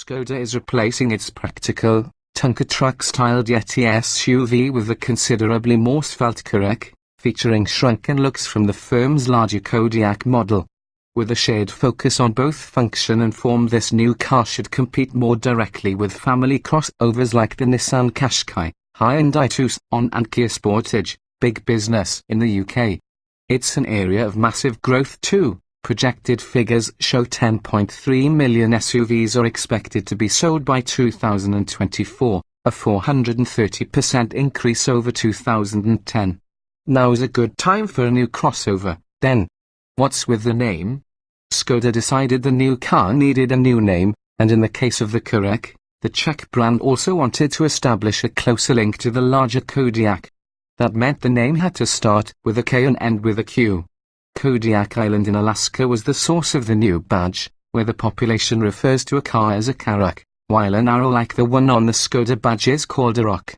Škoda is replacing its practical, Tunker truck-styled Yeti SUV with a considerably more svelte Karoq, featuring shrunken looks from the firm's larger Kodiaq model. With a shared focus on both function and form, this new car should compete more directly with family crossovers like the Nissan Qashqai, Hyundai Tucson and Kia Sportage, big business in the UK. It's an area of massive growth too. Projected figures show 10.3 million SUVs are expected to be sold by 2024, a 430% increase over 2010. Now's a good time for a new crossover, then. What's with the name? Skoda decided the new car needed a new name, and in the case of the Karoq, the Czech brand also wanted to establish a closer link to the larger Kodiaq. That meant the name had to start with a K and end with a Q. Kodiak Island in Alaska was the source of the new badge, where the population refers to a car as a Karoq, while an arrow like the one on the Skoda badge is called a rock.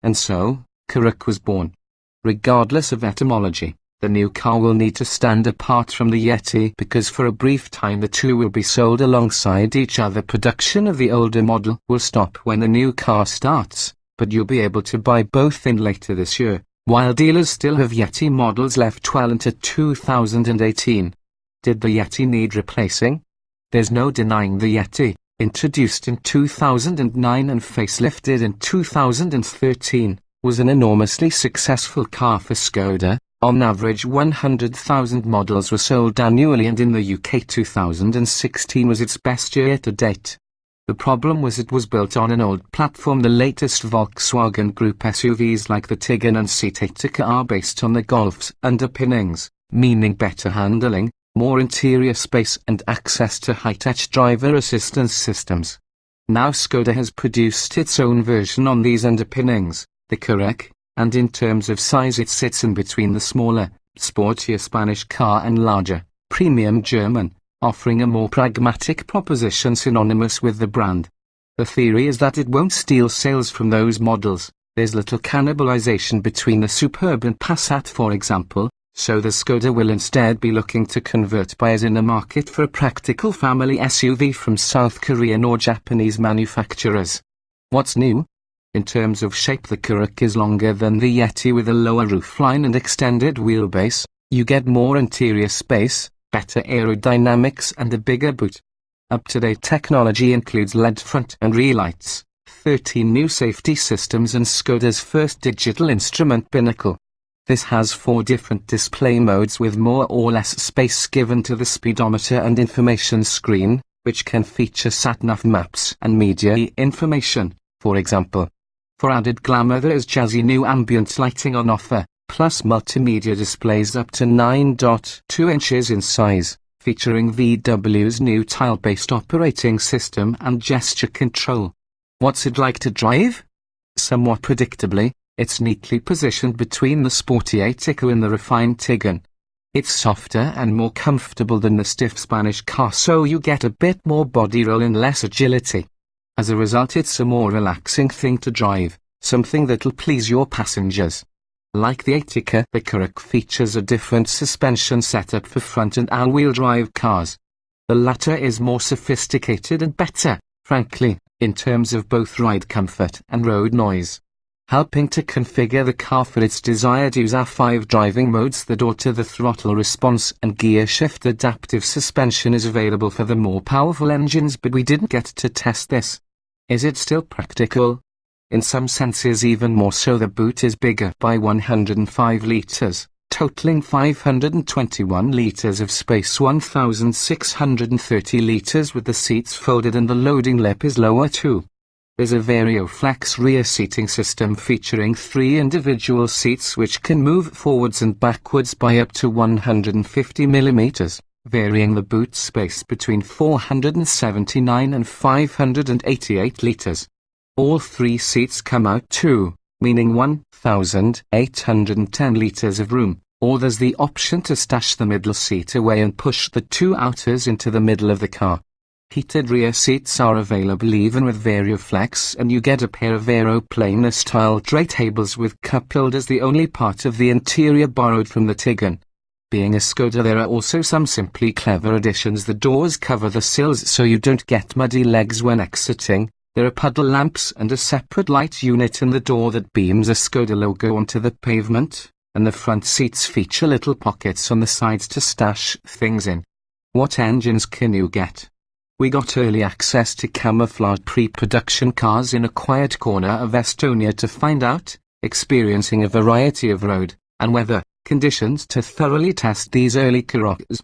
And so, Karoq was born. Regardless of etymology, the new car will need to stand apart from the Yeti because for a brief time the two will be sold alongside each other. Production of the older model will stop when the new car starts, but you'll be able to buy both in later this year, while dealers still have Yeti models left well into 2018. Did the Yeti need replacing? There's no denying the Yeti, introduced in 2009 and facelifted in 2013, was an enormously successful car for Skoda. On average 100,000 models were sold annually, and in the UK 2016 was its best year to date. The problem was it was built on an old platform. The latest Volkswagen Group SUVs like the Tiguan and Seat Etica are based on the Golf's underpinnings, meaning better handling, more interior space and access to high-tech driver assistance systems. Now Skoda has produced its own version on these underpinnings, the Karoq, and in terms of size it sits in between the smaller, sportier Spanish car and larger, premium German, offering a more pragmatic proposition synonymous with the brand. The theory is that it won't steal sales from those models. There's little cannibalization between the Superb and Passat, for example, so the Skoda will instead be looking to convert buyers in the market for a practical family SUV from South Korean or Japanese manufacturers. What's new? In terms of shape, the Karoq is longer than the Yeti with a lower roofline and extended wheelbase. You get more interior space, better aerodynamics and a bigger boot. Up-to-date technology includes LED front and rear lights, 13 new safety systems and Skoda's first digital instrument binnacle. This has 4 different display modes with more or less space given to the speedometer and information screen, which can feature sat-nav maps and media information, for example. For added glamour, there is jazzy new ambient lighting on offer, plus multimedia displays up to 9.2 inches in size, featuring VW's new tile-based operating system and gesture control. What's it like to drive? Somewhat predictably, it's neatly positioned between the sporty Etica and the refined Tiguan. It's softer and more comfortable than the stiff Spanish car, so you get a bit more body roll and less agility. As a result, it's a more relaxing thing to drive, something that'll please your passengers. Like the Etica, the Karoq features a different suspension setup for front and all-wheel drive cars. The latter is more sophisticated and better, frankly, in terms of both ride comfort and road noise. Helping to configure the car for its desired use are 5 driving modes. The door to the throttle response and gear shift adaptive suspension is available for the more powerful engines, but we didn't get to test this. Is it still practical? In some senses even more so. The boot is bigger by 105 litres, totaling 521 litres of space, 1,630 litres with the seats folded, and the loading lip is lower too. There's a VarioFlex rear seating system featuring 3 individual seats which can move forwards and backwards by up to 150 mm, varying the boot space between 479 and 588 litres. All 3 seats come out too, meaning 1,810 litres of room, or there's the option to stash the middle seat away and push the 2 outers into the middle of the car. Heated rear seats are available even with VarioFlex, and you get a pair of aeroplaner-style tray tables with cup holders, the only part of the interior borrowed from the Tiguan. Being a Skoda, there are also some simply clever additions. The doors cover the sills so you don't get muddy legs when exiting. There are puddle lamps and a separate light unit in the door that beams a Skoda logo onto the pavement, and the front seats feature little pockets on the sides to stash things in. What engines can you get? We got early access to camouflage pre-production cars in a quiet corner of Estonia to find out, experiencing a variety of road and weather conditions to thoroughly test these early Karoqs.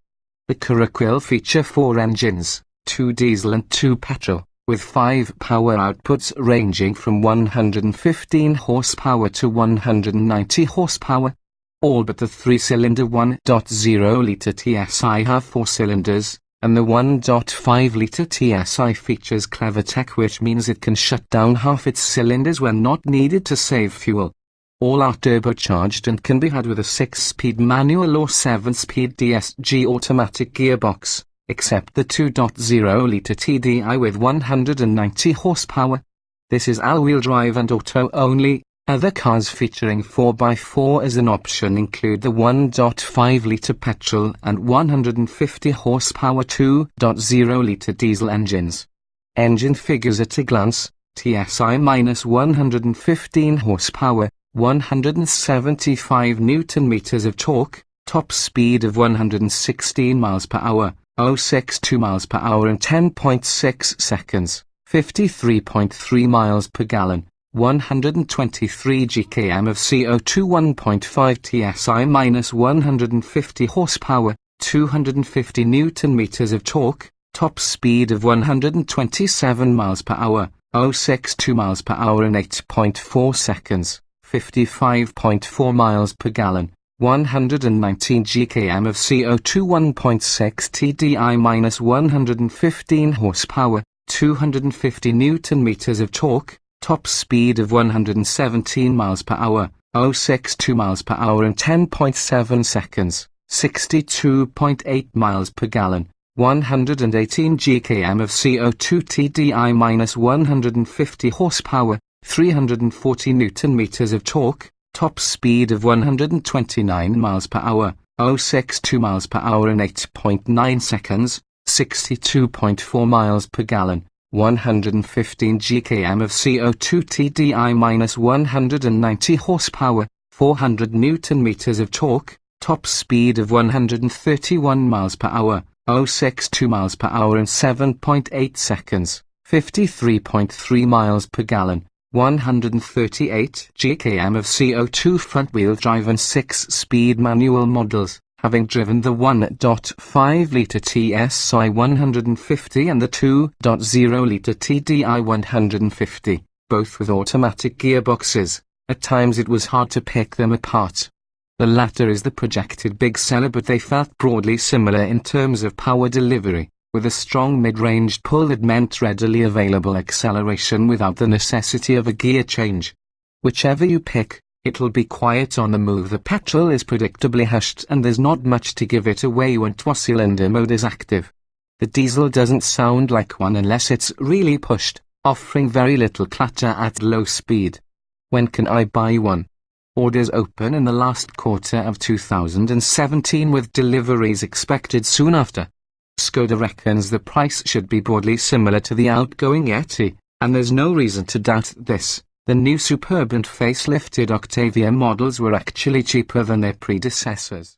The Karoq will feature 4 engines, 2 diesel and 2 petrol, with 5 power outputs ranging from 115 horsepower to 190 horsepower. All but the 3-cylinder 1.0-litre TSI have 4 cylinders, and the 1.5-litre TSI features clever tech, which means it can shut down half its cylinders when not needed to save fuel. All are turbocharged and can be had with a 6-speed manual or 7-speed DSG automatic gearbox, except the 2.0-litre TDI with 190 horsepower. This is all-wheel drive and auto only. Other cars featuring 4x4 as an option include the 1.5-litre petrol and 150 horsepower 2.0-litre diesel engines. Engine figures at a glance: TSI-115 horsepower, 175 Nm of torque, top speed of 116 miles per hour, 0.62 miles per hour in 10.6 seconds, 53.3 miles per gallon, 123 gkm of CO2, 1.5 TSI-150 horsepower, 250 Nm of torque, top speed of 127 miles per hour, 0.62 miles per hour in 8.4 seconds, 55.4 miles per gallon, 119 gkm of CO2, 1.6 TDI-115 horsepower, 250 Nm of torque, top speed of 117 miles per hour, 0.62 miles per hour in 10.7 seconds, 62.8 miles per gallon, 118 gkm of CO2, TDI-150 horsepower, 340 Nm of torque, top speed of 129 miles per hour, 0.62 miles per hour in 8.9 seconds, 62.4 miles per gallon, 115 gkm of CO2, TDI-190 horsepower, 400 Nm of torque, top speed of 131 miles per hour, 0.62 miles per hour in 7.8 seconds, 53.3 miles per gallon, 138 gkm of CO2. Front-wheel drive and 6-speed manual models, having driven the 1.5-litre TSI 150 and the 2.0-litre TDI 150, both with automatic gearboxes. At times it was hard to pick them apart. The latter is the projected big seller, but they felt broadly similar in terms of power delivery, with a strong mid-range pull that meant readily available acceleration without the necessity of a gear change. Whichever you pick, it'll be quiet on the move. The petrol is predictably hushed and there's not much to give it away when 2-cylinder mode is active. The diesel doesn't sound like one unless it's really pushed, offering very little clatter at low speed. When can I buy one? Orders open in the last quarter of 2017 with deliveries expected soon after. Skoda reckons the price should be broadly similar to the outgoing Yeti, and there's no reason to doubt this. The new superb and facelifted Octavia models were actually cheaper than their predecessors.